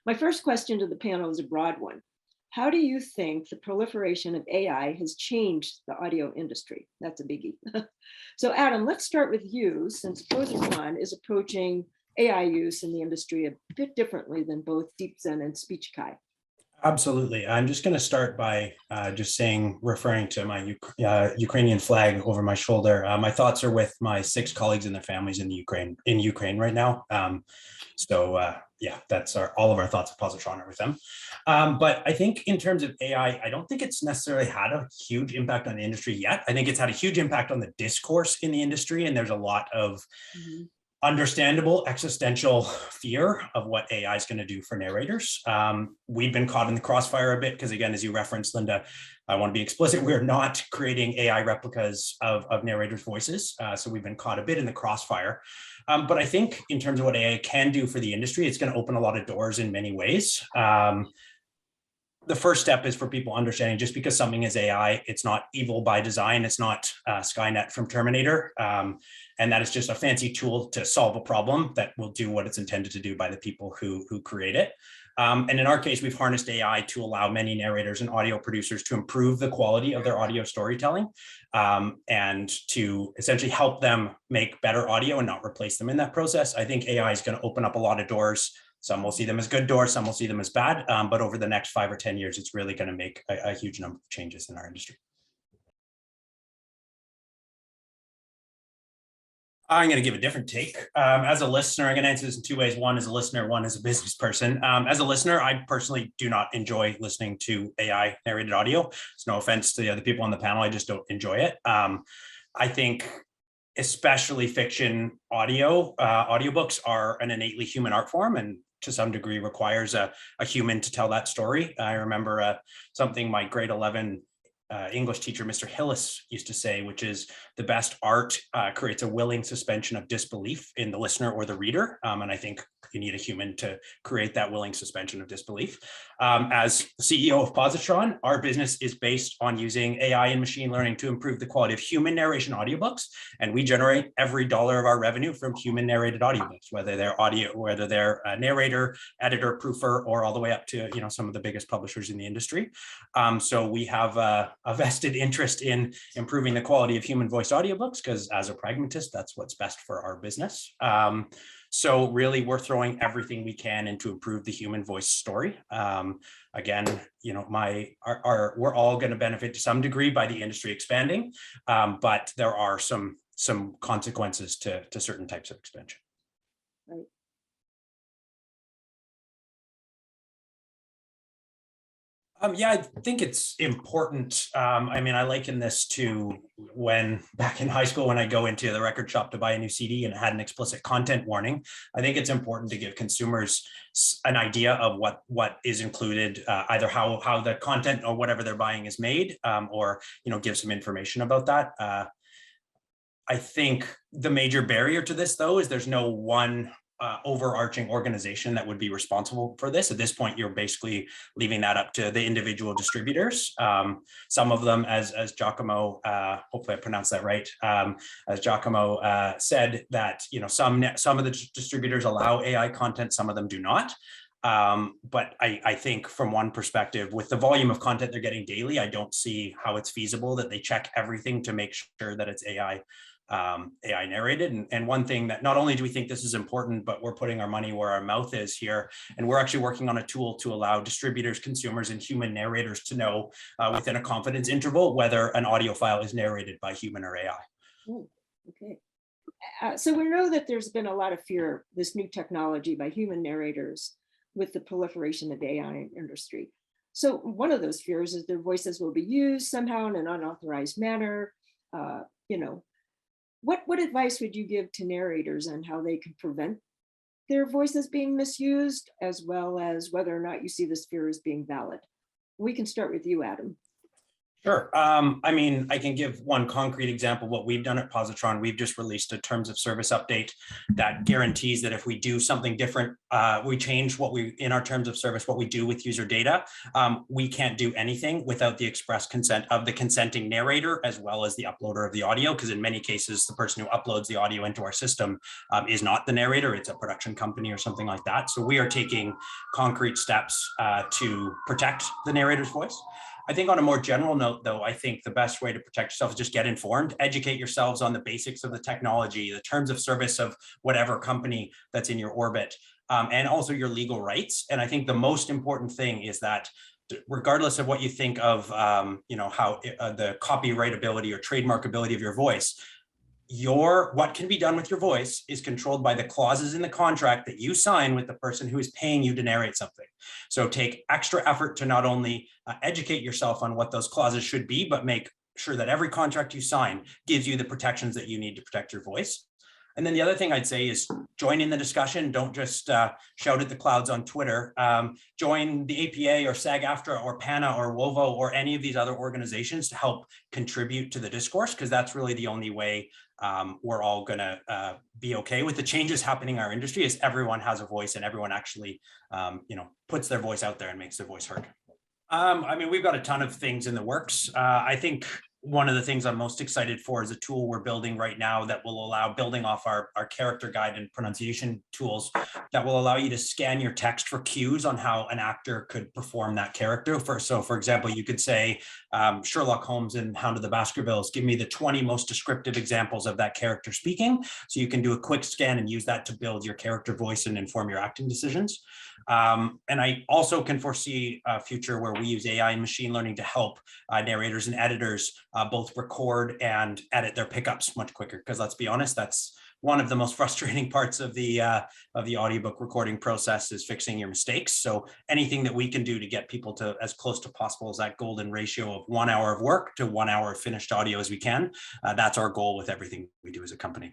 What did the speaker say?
My first question to the panel is a broad one. How do you think the proliferation of AI has changed the audio industry? That's a biggie. So Adam, let's start with you, since Pozotron is approaching AI use in the industry a bit differently than both DeepZen and SpeechKai. Absolutely. I'm just going to start by just saying, referring to my Ukrainian flag over my shoulder. My thoughts are with my 6 colleagues and their families in Ukraine right now. Yeah, that's all of our thoughts of Pozotron are with them. But I think in terms of AI, I don't think it's necessarily had a huge impact on the industry yet. I think it's had a huge impact on the discourse in the industry, and there's a lot of understandable existential fear of what AI is going to do for narrators. We've been caught in the crossfire a bit because, again, as you referenced, Linda, I want to be explicit, we're not creating AI replicas of narrators' voices. So we've been caught a bit in the crossfire. But I think in terms of what AI can do for the industry, it's going to open a lot of doors in many ways. The first step is for people understanding just because something is AI, it's not evil by design. It's not Skynet from Terminator. And that is just a fancy tool to solve a problem that will do what it's intended to do by the people who create it. And in our case, we've harnessed AI to allow many narrators and audio producers to improve the quality of their audio storytelling and to essentially help them make better audio and not replace them in that process. I think AI is going to open up a lot of doors. Some will see them as good doors, some will see them as bad, but over the next 5 or 10 years, it's really going to make a huge number of changes in our industry. I'm going to give a different take. As a listener, I'm going to answer this in 2 ways. One as a listener, one as a business person. As a listener, I personally do not enjoy listening to AI narrated audio. It's no offense to the other people on the panel. I just don't enjoy it. I think especially fiction audiobooks are an innately human art form and to some degree requires a human to tell that story. I remember something my grade 11 English teacher, Mr. Hillis, used to say, which is the best art creates a willing suspension of disbelief in the listener or the reader. And I think you need a human to create that willing suspension of disbelief. As CEO of Pozotron, our business is based on using AI and machine learning to improve the quality of human narration audiobooks. And we generate every dollar of our revenue from human narrated audiobooks, whether they're narrator, editor, proofer, or all the way up to some of the biggest publishers in the industry. So we have a vested interest in improving the quality of human voice audiobooks because as a pragmatist, that's what's best for our business. So really, we're throwing everything we can into improve the human voice story. Again, we're all going to benefit to some degree by the industry expanding, but there are some consequences to certain types of expansion. Right. Yeah, I think it's important. I mean, I liken this to when back in high school, when I go into the record shop to buy a new CD and it had an explicit content warning. I think it's important to give consumers an idea of what is included, either how the content or whatever they're buying is made, or give some information about that. I think the major barrier to this, though, is there's no one overarching organization that would be responsible for this. At this point, you're basically leaving that up to the individual distributors. Some of them, as Giacomo, hopefully I pronounced that right, as Giacomo said, that some of the distributors allow AI content, some of them do not. But I think from one perspective, with the volume of content they're getting daily, I don't see how it's feasible that they check everything to make sure that it's AI narrated. And one thing that not only do we think this is important, but we're putting our money where our mouth is here. And we're actually working on a tool to allow distributors, consumers, and human narrators to know within a confidence interval whether an audio file is narrated by human or AI. Oh, okay. So we know that there's been a lot of fear of this new technology by human narrators with the proliferation of the AI industry. So one of those fears is their voices will be used somehow in an unauthorized manner. What advice would you give to narrators on how they can prevent their voices being misused, as well as whether or not you see this fear as being valid? We can start with you, Adam. Sure. I mean, I can give one concrete example. What we've done at Pozotron, we've just released a terms of service update that guarantees that if we do something different, we change what we, in our terms of service, what we do with user data, we can't do anything without the express consent of the consenting narrator, as well as the uploader of the audio. Because in many cases, the person who uploads the audio into our system is not the narrator, it's a production company or something like that. So we are taking concrete steps to protect the narrator's voice. I think on a more general note, though, I think the best way to protect yourself is just get informed, educate yourselves on the basics of the technology, the terms of service of whatever company that's in your orbit, and also your legal rights. And I think the most important thing is that regardless of what you think of, how the copyrightability or trademarkability of your voice, what can be done with your voice is controlled by the clauses in the contract that you sign with the person who is paying you to narrate something. So take extra effort to not only educate yourself on what those clauses should be, but make sure that every contract you sign gives you the protections that you need to protect your voice. And then the other thing I'd say is join in the discussion. Don't just shout at the clouds on Twitter. Join the APA or SAG-AFTRA or PANA or WOVO or any of these other organizations to help contribute to the discourse, because that's really the only way we're all going to be okay with the changes happening in our industry, is everyone has a voice and everyone actually puts their voice out there and makes their voice heard. I mean, we've got a ton of things in the works. I think one of the things I'm most excited for is a tool we're building right now that will allow, building off our character guide and pronunciation tools, that will allow you to scan your text for cues on how an actor could perform that character. So for example, you could say, Sherlock Holmes in Hound of the Baskervilles, give me the 20 most descriptive examples of that character speaking. So you can do a quick scan and use that to build your character voice and inform your acting decisions. And I also can foresee a future where we use AI and machine learning to help narrators and editors both record and edit their pickups much quicker. Because let's be honest, that's one of the most frustrating parts of the audiobook recording process, is fixing your mistakes. So anything that we can do to get people to as close to possible as that golden ratio of 1 hour of work to 1 hour of finished audio as we can, that's our goal with everything we do as a company.